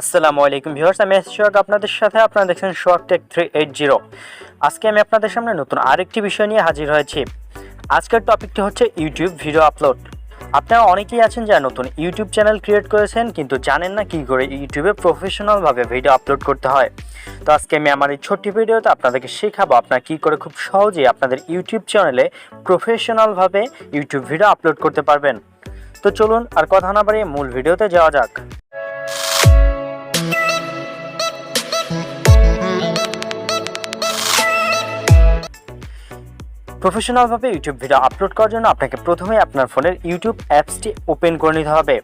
আসসালামু আলাইকুম ভিউয়ার্স, আমি সোহাগ আপনাদের সাথে। আপনারা দেখছেন সোহাগ টেক 380। আজকে আমি আপনাদের সামনে নতুন আরেকটি বিষয় নিয়ে হাজির হয়েছি। আজকের টপিকটি হচ্ছে ইউটিউব ভিডিও আপলোড। আপনারা অনেকেই আছেন যারা নতুন ইউটিউব চ্যানেল ক্রিয়েট করেছেন কিন্তু জানেন না কী করে ইউটিউবে প্রফেশনালভাবে ভিডিও আপলোড করতে হয়। তো আজকে আমি আমার এই ছোট্ট ভিডিওতে আপনাদেরকে শেখাবো আপনারা কী করে খুব সহজেই আপনাদের ইউটিউব চ্যানেলে প্রফেশনালভাবে ইউটিউব ভিডিও আপলোড করতে পারবেন। তো চলুন আর কথা না বাড়িয়ে মূল ভিডিওতে যাওয়া যাক। প্রফেশনালভাবে ইউটিউব ভিডিও আপলোড করার জন্য আপনাকে প্রথমে আপনার ফোনের ইউটিউব অ্যাপসটি ওপেন করে নিতে হবে।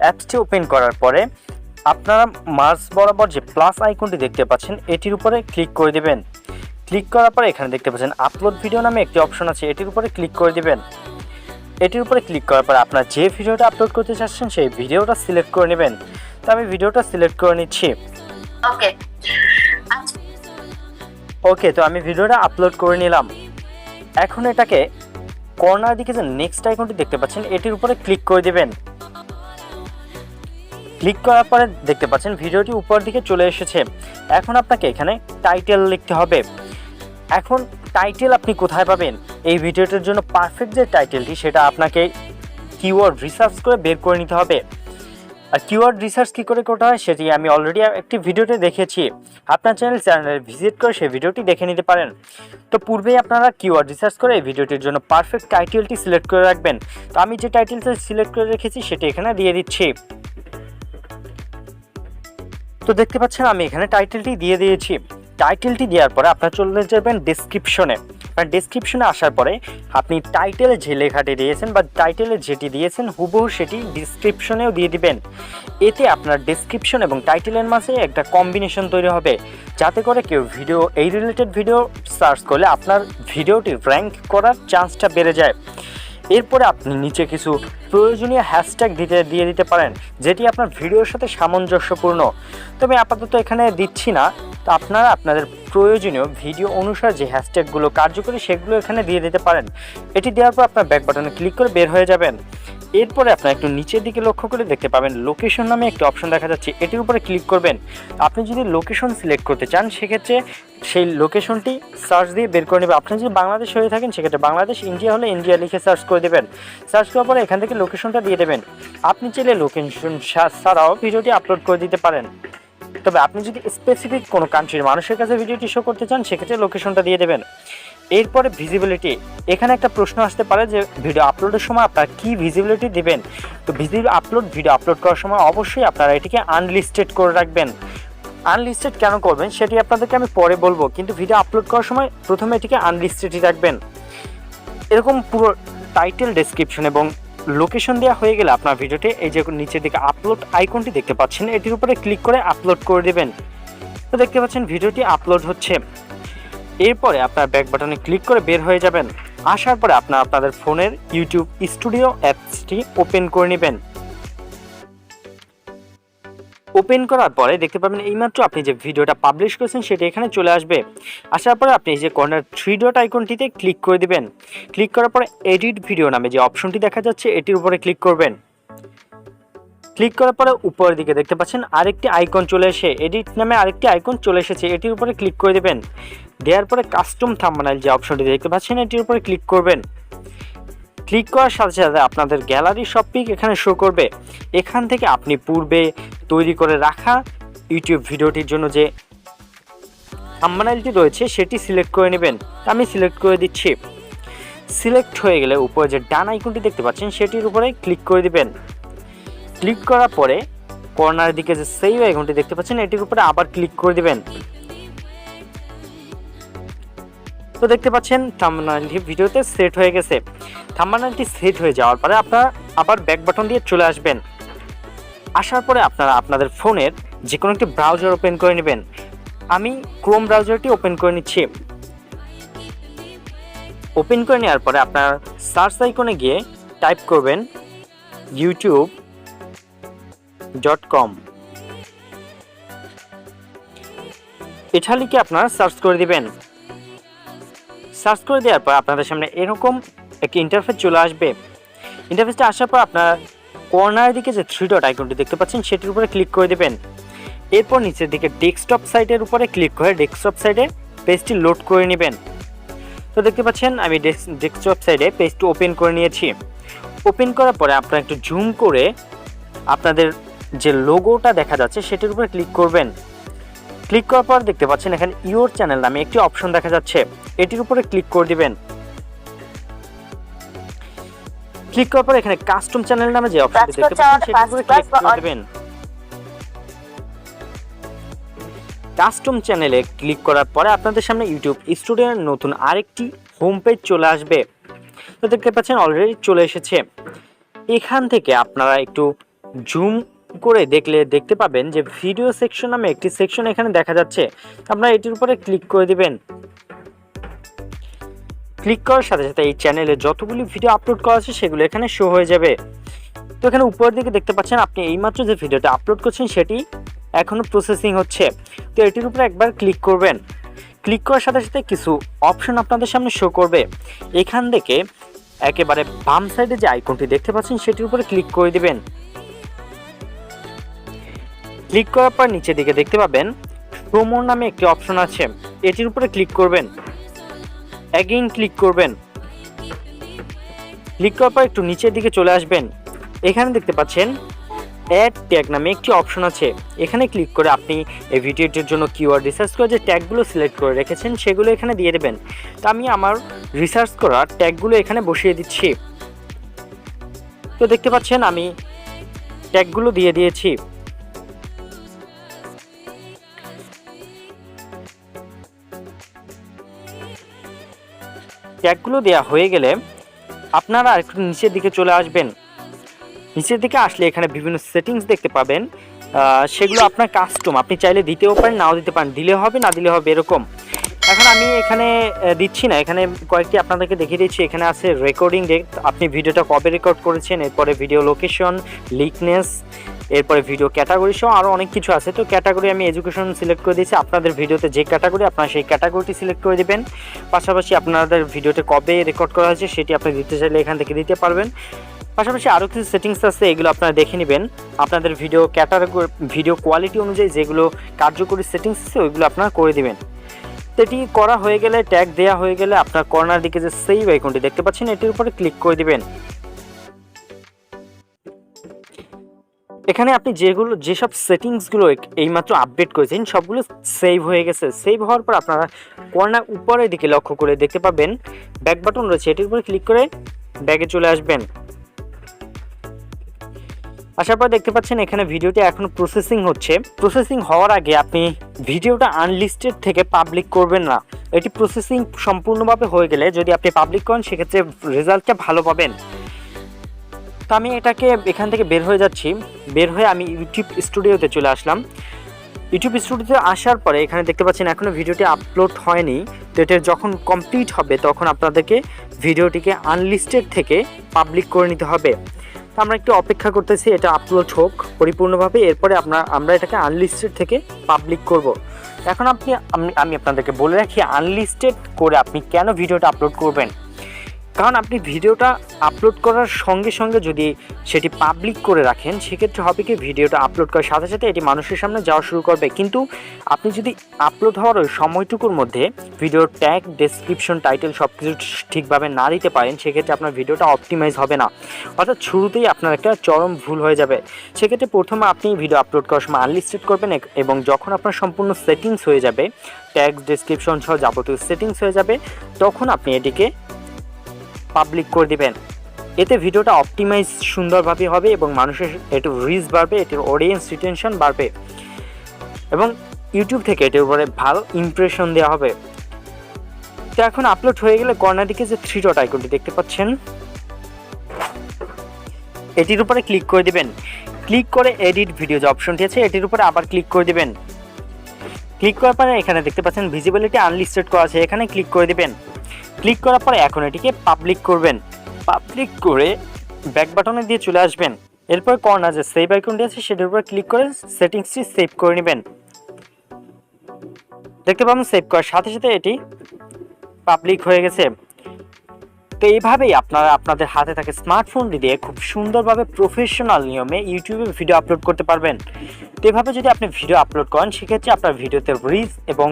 অ্যাপসটি ওপেন করার পরে আপনারা মার্জ বরাবর যে প্লাস আইকনটি দেখতে পাচ্ছেন এটির উপরে ক্লিক করে দেবেন। ক্লিক করার পরে এখানে দেখতে পাচ্ছেন আপলোড ভিডিও নামে একটি অপশন আছে, এটির উপরে ক্লিক করে দেবেন। এটির উপরে ক্লিক করার পরে আপনার যে ভিডিওটা আপলোড করতে চাচ্ছেন সেই ভিডিওটা সিলেক্ট করে নেবেন। তো আমি ভিডিওটা সিলেক্ট করে নিচ্ছি। ওকে, তো আমি ভিডিওটা আপলোড করে নিলাম। এখন এটাকে কর্নার দিকে যে নেক্সট আইকনটি দেখতে পাচ্ছেন এটির উপরে ক্লিক করে দেবেন। ক্লিক করার পরে দেখতে পাচ্ছেন ভিডিওটি উপর দিকে চলে এসেছে। এখন আপনাকে এখানে টাইটেল লিখতে হবে। এখন টাইটেল আপনি কোথায় পাবেন? এই ভিডিওটির জন্য পারফেক্ট যে টাইটেলটি সেটা আপনাকে কিওয়ার্ড রিসার্চ করে বের করে নিতে হবে। আর কিওয়ার্ড রিসার্চ কী করে করতে হয় সেটি আমি অলরেডি একটি ভিডিওতে দেখেছি। আপনার চ্যানেলে ভিজিট করে সেই ভিডিওটি দেখে নিতে পারেন। তো পূর্বেই আপনারা কিওয়ার্ড রিসার্চ করে এই ভিডিওটির জন্য পারফেক্ট টাইটেলটি সিলেক্ট করে রাখবেন। তো আমি যে টাইটেলটা সিলেক্ট করে রেখেছি সেটি এখানে দিয়ে দিচ্ছি। তো দেখতে পাচ্ছেন আমি এখানে টাইটেলটি দিয়ে দিয়েছি। টাইটেলটি দেওয়ার পরে আপনারা চলে যাবেন ডেসক্রিপশনে। আর ডেসক্রিপশনে আসার পরে আপনি টাইটেলে যে লেখাটি দিয়েছেন বা টাইটেলে যেটি দিয়েছেন হুবহু সেটি ডেসক্রিপশনেও দিয়ে দিবেন। এতে আপনার ডেসক্রিপশন এবং টাইটেলের মাঝে একটা কম্বিনেশন তৈরি হবে, যাতে করে কেউ ভিডিও এই রিলেটেড ভিডিও সার্চ করলে আপনার ভিডিওটি র্যাঙ্ক করার চান্সটা বেড়ে যায়। এরপরে আপনি নিচে কিছু প্রয়োজনীয় হ্যাশট্যাগ দিয়ে দিতে পারেন, যেটি আপনার ভিডিওর সাথে সামঞ্জস্যপূর্ণ। তবে আপাতত এখানে দিচ্ছি না। তো আপনারা আপনাদের প্রয়োজনীয় ভিডিও অনুসারে যে হ্যাশট্যাগুলো কার্যকরী সেগুলো এখানে দিয়ে দিতে পারেন। এটি দেওয়ার পর আপনার ব্যাক বাটনে ক্লিক করে বের হয়ে যাবেন। এরপরে আপনারা একটু নিচের দিকে লক্ষ্য করে দেখতে পাবেন লোকেশন নামে একটি অপশন দেখা যাচ্ছে, এটির উপরে ক্লিক করবেন। আপনি যদি লোকেশন সিলেক্ট করতে চান সেক্ষেত্রে সেই লোকেশনটি সার্চ দিয়ে বের করে নেবে। আপনি যদি বাংলাদেশ হয়ে থাকেন সেক্ষেত্রে বাংলাদেশ, ইন্ডিয়া হলে ইন্ডিয়া লিখে সার্চ করে দেবেন। সার্চ করার পরে এখান থেকে লোকেশনটা দিয়ে দেবেন। আপনি চাইলে লোকেশন ছাড়াও ভিডিওটি আপলোড করে দিতে পারেন। তবে আপনি যদি স্পেসিফিক কোনো কান্ট্রির মানুষের কাছে ভিডিওটি শো করতে চান সেক্ষেত্রে লোকেশনটা দিয়ে দেবেন। এরপরে ভিজিবিলিটি, এখানে একটা প্রশ্ন আসতে পারে যে ভিডিও আপলোডের সময় আপনারা কী ভিজিবিলিটি দিবেন। তো ভিডিও আপলোড করার সময় অবশ্যই আপনারা এটিকে আনলিস্টেড করে রাখবেন। আনলিস্টেড কেন করবেন সেটি আপনাদেরকে আমি পরে বলবো, কিন্তু ভিডিও আপলোড করার সময় প্রথমে এটিকে আনলিস্টেডই রাখবেন। এরকম পুরো টাইটেল, ডেসক্রিপশন এবং লোকেশন দেওয়া হয়ে গেলে আপনার ভিডিওটি এই যে নিচের দিকে আপলোড আইকনটি দেখতে পাচ্ছেন এটির উপরে ক্লিক করে আপলোড করে দেবেন। তো দেখতে পাচ্ছেন ভিডিওটি আপলোড হচ্ছে। এরপরে আপনার ব্যাক বাটনে ক্লিক করে বের হয়ে যাবেন। আসার পরে আপনাদের ফোনের ইউটিউব স্টুডিও অ্যাপসটি ওপেন করে নেবেন। ওপেন করার পরে দেখতে পাবেন এইমাত্র আপনি যে ভিডিওটা পাবলিশ করেছেন সেটি এখানে চলে আসবে। আসার পরে আপনি এই যে কর্নার 3 ডট আইকনটিতে ক্লিক করে দিবেন। ক্লিক করার পরে এডিট ভিডিও নামে যে অপশনটি দেখা যাচ্ছে এটির উপরে ক্লিক করবেন। ক্লিক করার পরে উপরের দিকে দেখতে পাচ্ছেন আরেকটি আইকন চলে এসে এডিট নামে আরেকটি আইকন চলে এসেছে, এটির উপরে ক্লিক করে দেবেন। দেওয়ার পরে কাস্টম থাম্বনেইল যে অপশনটি দেখতে পাচ্ছেন এটির উপরে ক্লিক করবেন। ক্লিক করার সাথে সাথে আপনাদের গ্যালারি সব পিক এখানে শো করবে। এখান থেকে আপনি পূর্বে তৈরি করে রাখা ইউটিউব ভিডিওটির জন্য যে থাম্বনেইলটি রয়েছে সেটি সিলেক্ট করে নেবেন। আমি সিলেক্ট করে দিচ্ছি। সিলেক্ট হয়ে গেলে উপরে যে ডান আইকনটি দেখতে পাচ্ছেন সেটির উপরে ক্লিক করে দিবেন। ক্লিক করার পরে কর্নারের দিকে যে সেভ আইকনটি দেখতে পাচ্ছেন এটির উপরে আবার ক্লিক করে দিবেন। তো দেখতে পাচ্ছেন থাম্বনেইলটি ভিডিওতে সেট হয়ে গেছে। থাম্বনেইলটি সেট হয়ে যাওয়ার পরে আপনারা আবার ব্যাক বাটন দিয়ে চলে আসবেন। আসার পরে আপনারা আপনাদের ফোনের যে কোনো একটি ব্রাউজার ওপেন করে নেবেন। আমি ক্রোম ব্রাউজারটি ওপেন করে নিচ্ছি। ওপেন করে নেওয়ার পরে আপনার সার্চ আইকনে গিয়ে টাইপ করবেন youtube.com। এটা লিখে আপনারা সার্চ করে দিবেন। সার্চ করে দেওয়ার পর আপনাদের সামনে এরকম একটি ইন্টারফেস চলে আসবে। ইন্টারফেসটা আসার পর আপনার কর্নারের দিকে যে 3 ডট আইকনটি দেখতে পাচ্ছেন সেটির উপরে ক্লিক করে দেবেন। এরপর নিচের দিকে ডেস্কটপ সাইটের উপরে ক্লিক করে ডেস্কটপ সাইটে পেজটি লোড করে নেবেন। তো দেখতে পাচ্ছেন আমি ডেস্কটপ সাইটে পেজটি ওপেন করে নিয়েছি। ওপেন করার পরে আপনারা একটু জুম করে আপনাদের যে লোগোটা দেখা যাচ্ছে সেটির উপরে ক্লিক করবেন। ক্লিক করার পর দেখতে পাচ্ছেন এখানে ইওর চ্যানেল নামে একটি অপশন দেখা যাচ্ছে, এটির উপরে ক্লিক করে দিবেন। ক্লিক করার পর এখানে কাস্টম চ্যানেল নামে যে অপশনটি দেখতে পাচ্ছেন সেটির উপরে ক্লিক করে দিবেন। কাস্টম চ্যানেলে ক্লিক করার পরে আপনাদের সামনে ইউটিউব স্টুডিওর নতুন আরেকটি হোম পেজ চলে আসবে। তো দেখতে পাচ্ছেন অলরেডি চলে এসেছে। এখান থেকে আপনারা একটু জুম করে দেখতে পাবেন যে ভিডিও সেকশন নামে একটি সেকশন এখানে দেখা যাচ্ছে। আপনারা এটির উপরে ক্লিক করে দিবেন। ক্লিক করার সাথে সাথে এই চ্যানেলে যতগুলি ভিডিও আপলোড করা আছে সেগুলো এখানে শো হয়ে যাবে। তো এখানে উপরের দিকে দেখতে পাচ্ছেন আপনি এইমাত্র যে ভিডিওটা আপলোড করছেন সেটি এখনো প্রসেসিং হচ্ছে। তো এটির উপরে একবার ক্লিক করবেন। ক্লিক করার সাথে সাথে কিছু অপশন আপনাদের সামনে শো করবে। এখান থেকে একেবারে বাম সাইডে যে আইকনটি দেখতে পাচ্ছেন সেটির উপরে ক্লিক করে দিবেন। ক্লিক করার পর নিচের দিকে দেখতে পাবেন প্রোমো নামে একটি অপশন আছে, এটির উপরে ক্লিক করবেন। অ্যাগেইন ক্লিক করবেন। ক্লিক করার পর একটু নিচের দিকে চলে আসবেন। এখানে দেখতে পাচ্ছেন অ্যাড ট্যাগ নামে একটি অপশন আছে, এখানে ক্লিক করে আপনি এই ভিডিওটির জন্য কিওয়ার্ড রিসার্চ করে যে ট্যাগগুলো সিলেক্ট করে রেখেছেন সেগুলো এখানে দিয়ে দেবেন। তো আমি আমার রিসার্চ করা ট্যাগগুলো এখানে বসিয়ে দিচ্ছি। তো দেখতে পাচ্ছেন আমি ট্যাগগুলো দিয়ে দিয়েছি। ট্যাগগুলো দেওয়া হয়ে গেলে আপনারা একটু নিচের দিকে চলে আসবেন। নিচের দিকে আসলে এখানে বিভিন্ন সেটিংস দেখতে পাবেন, সেগুলো আপনার কাস্টম, আপনি চাইলে দিতেও পারেন নাও দিতে পারেন, দিলে হবে না দিলে হবে এরকম। এখন আমি এখানে দিচ্ছি না, এখানে কয়েকটি আপনাদেরকে দেখিয়ে দিচ্ছি। এখানে আছে রেকর্ডিং ডেট, আপনি ভিডিওটা কবে রেকর্ড করেছেন, এরপরে ভিডিও লোকেশন, লিকনেস, এরপরে ভিডিও ক্যাটাগরি সহ আরও অনেক কিছু আছে। তো ক্যাটাগরি আমি এডুকেশন সিলেক্ট করে দিয়েছি। আপনাদের ভিডিওতে যে ক্যাটাগরি আপনারা সেই ক্যাটাগরিটি সিলেক্ট করে দেবেন। পাশাপাশি আপনাদের ভিডিওতে কবে রেকর্ড করা হয়েছে সেটি আপনি দিতে চাইলে এখান থেকে দিতে পারবেন। পাশাপাশি আরও কিছু সেটিংস আছে, এগুলো আপনারা দেখে নেবেন। আপনাদের ভিডিও ক্যাটাগরি, ভিডিও কোয়ালিটি অনুযায়ী যেগুলো কার্যকরী সেটিংস আছে ওইগুলো আপনারা করে দেবেন। তো এটি করা হয়ে গেলে, ট্যাগ দেওয়া হয়ে গেলে আপনার কর্নার দিকে যে সেভ আইকনটি দেখতে পাচ্ছেন এটির উপরে ক্লিক করে দিবেন। এখানে আপনি যেসব সেটিংসগুলো এইমাত্র আপডেট করেছেন সবগুলো সেভ হয়ে গেছে। সেভ হওয়ার পর আপনারা কর্নার উপরের দিকে লক্ষ্য করে দেখতে পাবেন ব্যাক বাটন রয়েছে, এটির উপরে ক্লিক করে ব্যাগে চলে আসবেন। আসার পর দেখতে পাচ্ছেন এখানে ভিডিওটি এখনো প্রসেসিং হচ্ছে। প্রসেসিং হওয়ার আগে আপনি ভিডিওটা আনলিস্টেড থেকে পাবলিক করবেন না। এটি প্রসেসিং সম্পূর্ণভাবে হয়ে গেলে যদি আপনি পাবলিক করেন সেক্ষেত্রে রেজাল্টটা ভালো পাবেন। তো আমি এটাকে এখান থেকে বের হয়ে যাচ্ছি। বের হয়ে আমি ইউটিউব স্টুডিওতে চলে আসলাম। ইউটিউব স্টুডিওতে আসার পরে এখানে দেখতে পাচ্ছেন এখনও ভিডিওটি আপলোড হয়নি। তো এটা যখন কমপ্লিট হবে তখন আপনাদেরকে ভিডিওটিকে আনলিস্টেড থেকে পাবলিক করে নিতে হবে। তো আমরা একটু অপেক্ষা করতেছি এটা আপলোড হোক পরিপূর্ণভাবে, এরপরে আমরা এটাকে আনলিস্টেড থেকে পাবলিক করব। এখন আমি আপনাদেরকে বলে রাখি আনলিস্টেড করে আপনি কেন ভিডিওটা আপলোড করবেন। কারণ আপনি ভিডিওটা আপলোড করার সঙ্গে সঙ্গে যদি সেটি পাবলিক করে রাখেন সেক্ষেত্রে হবে কি ভিডিওটা আপলোড করার সাথে সাথে এটি মানুষের সামনে যাওয়া শুরু করবে। কিন্তু আপনি যদি আপলোড হওয়ার ওই সময়টুকুর মধ্যে ভিডিওর ট্যাগ, ডেসক্রিপশন, টাইটেল সব কিছু ঠিকভাবে না দিতে পারেন সেক্ষেত্রে আপনার ভিডিওটা অপটিমাইজ হবে না, অর্থাৎ শুরুতেই আপনার একটা চরম ভুল হয়ে যাবে। সেক্ষেত্রে প্রথমে আপনি ভিডিও আপলোড করার সময় আনলিস্টেড করবেন এবং যখন আপনার সম্পূর্ণ সেটিংস হয়ে যাবে, ট্যাগ, ডেসক্রিপশন সহ যাবতীয় সেটিংস হয়ে যাবে, তখন আপনি এটিকে পাবলিক করে দিবেন। এতে ভিডিওটা অপটিমাইজ সুন্দরভাবে হবে এবং মানুষের একটু রিচ বাড়বে, এটির অডিয়েন্স রিটেনশন বাড়বে এবং ইউটিউব থেকে এটির উপরে ভালো ইমপ্রেশন দেওয়া হবে। তো এখন আপলোড হয়ে গেলে কর্নার দিকে যে 3 ডট আইকনটি দেখতে পাচ্ছেন এটির উপরে ক্লিক করে দিবেন। ক্লিক করে এডিট ভিডিও যে অপশনটি আছে এটির উপরে আবার ক্লিক করে দিবেন। ক্লিক করার পরে এখানে দেখতে পাচ্ছেন ভিজিবিলিটি আনলিস্টেড করা আছে, এখানে ক্লিক করে দিবেন। ক্লিক করার পরে এখন এটিকে পাবলিক করবেন। পাবলিক করে ব্যাক বাটনে দিয়ে চলে আসবেন। এরপর কর্নার যে সেভ আইকনটি আছে সেটার উপর ক্লিক করে সেটিংসটি সেভ করে নেবেন। দেখতে পাবেন সেভ করার সাথে সাথে এটি পাবলিক হয়ে গেছে। তো এইভাবেই আপনারা আপনাদের হাতে থাকা স্মার্টফোনটি দিয়ে খুব সুন্দরভাবে প্রফেশনাল নিয়মে ইউটিউবে ভিডিও আপলোড করতে পারবেন। তো এভাবে যদি আপনি ভিডিও আপলোড করেন সেক্ষেত্রে আপনার ভিডিওতে রিচ এবং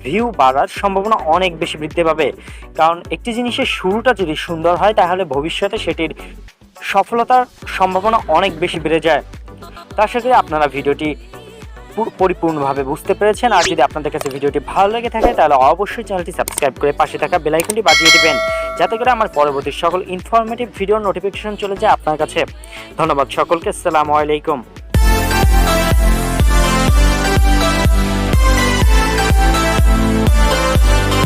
ভিউ বাড়ার সম্ভাবনা অনেক বেশি বৃদ্ধি পাবে। কারণ একটি জিনিসের শুরুটা যদি সুন্দর হয় তাহলে ভবিষ্যতে সেটির সফলতার সম্ভাবনা অনেক বেশি বেড়ে যায়। তার সাথে আপনারা ভিডিওটি পরিপূর্ণভাবে বুঝতে পেরেছেন। আর যদি আপনাদের কাছে ভিডিওটি ভালো লেগে থাকে তাহলে অবশ্যই চ্যানেলটি সাবস্ক্রাইব করে পাশে থাকা বেল আইকনটি বাজিয়ে দিবেন, যাতে করে আমার পরবর্তী সকল ইনফরমেটিভ ভিডিওর নোটিফিকেশন চলে যায় আপনার কাছে। ধন্যবাদ সকলকে। আসসালামু আলাইকুম।